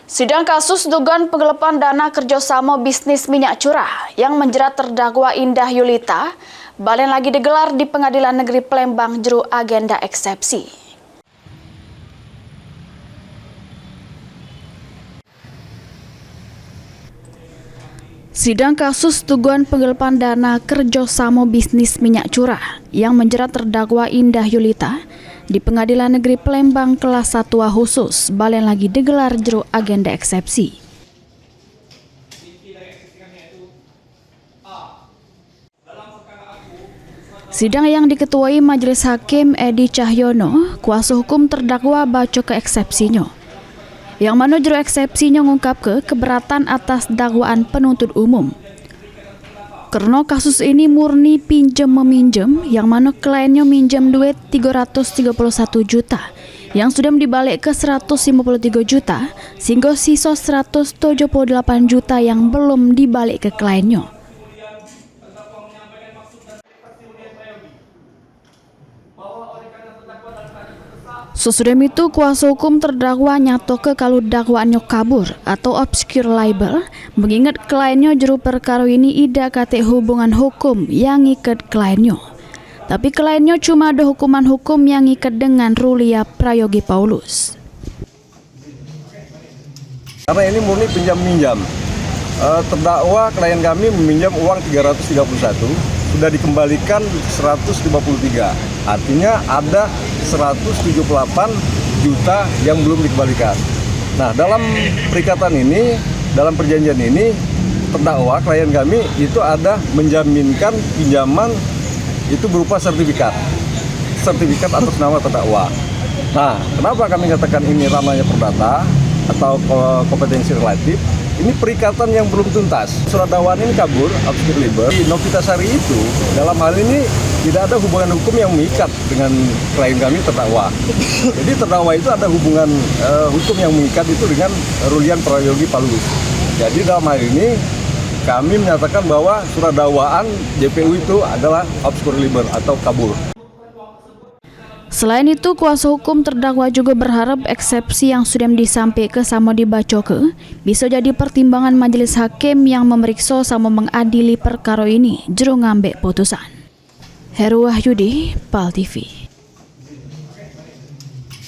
Sidang kasus dugaan penggelapan dana kerjasama bisnis minyak curah yang menjerat terdakwa Indah Yulita balik lagi digelar di Pengadilan Negeri Palembang juru agenda eksepsi. Sidang kasus dugaan penggelapan dana kerjasama bisnis minyak curah yang menjerat terdakwa Indah Yulita di Pengadilan Negeri Palembang kelas 1A khusus balik lagi digelar juru agenda eksepsi. Sidang yang diketuai Majelis Hakim Edi Cahyono, kuasa hukum terdakwa baca ke eksepsinya. Yang mana juru eksepsinya ngungkap keberatan atas dakwaan penuntut umum. Karena kasus ini murni pinjam-meminjam, yang mana kliennya minjam duit 331 juta, yang sudah dibalik ke 153 juta, sehingga sisa 178 juta yang belum dibalik ke kliennya. Sesudah itu, kuasa hukum terdakwa nyato ke kalau dakwaannya kabur atau obscure libel, mengingat kliennya juru perkara ini tidak kate hubungan hukum yang ngikat kliennya. Tapi kliennya cuma ada hukuman hukum yang ngikat dengan Rulia Prayogi Paulus. Karena ini murni pinjam-minjam. Terdakwa klien kami meminjam uang 331, sudah dikembalikan 153. Artinya ada 178 juta yang belum dikembalikan. Nah, dalam perikatan ini, dalam perjanjian ini, terdakwa klien kami itu ada menjaminkan pinjaman itu berupa sertifikat atas nama terdakwa. Nah, kenapa kami katakan ini ranahnya perdata atau kompetensi relatif? Ini perikatan yang belum tuntas. Surat dakwaan ini kabur, obscure libel. Di Novitasari itu, dalam hal ini tidak ada hubungan hukum yang mengikat dengan klien kami terdakwa. Jadi terdakwa itu ada hubungan hukum yang mengikat itu dengan Rulia Prayogi Paulus. Jadi dalam hal ini kami menyatakan bahwa surat dakwaan JPU itu adalah obscure libel atau kabur. Selain itu, kuasa hukum terdakwa juga berharap eksepsi yang sudah disampaikan sama dibaca bisa jadi pertimbangan majelis hakim yang memeriksa sama mengadili perkara ini jero ngambil putusan. Heru Wahyudi, PAL TV.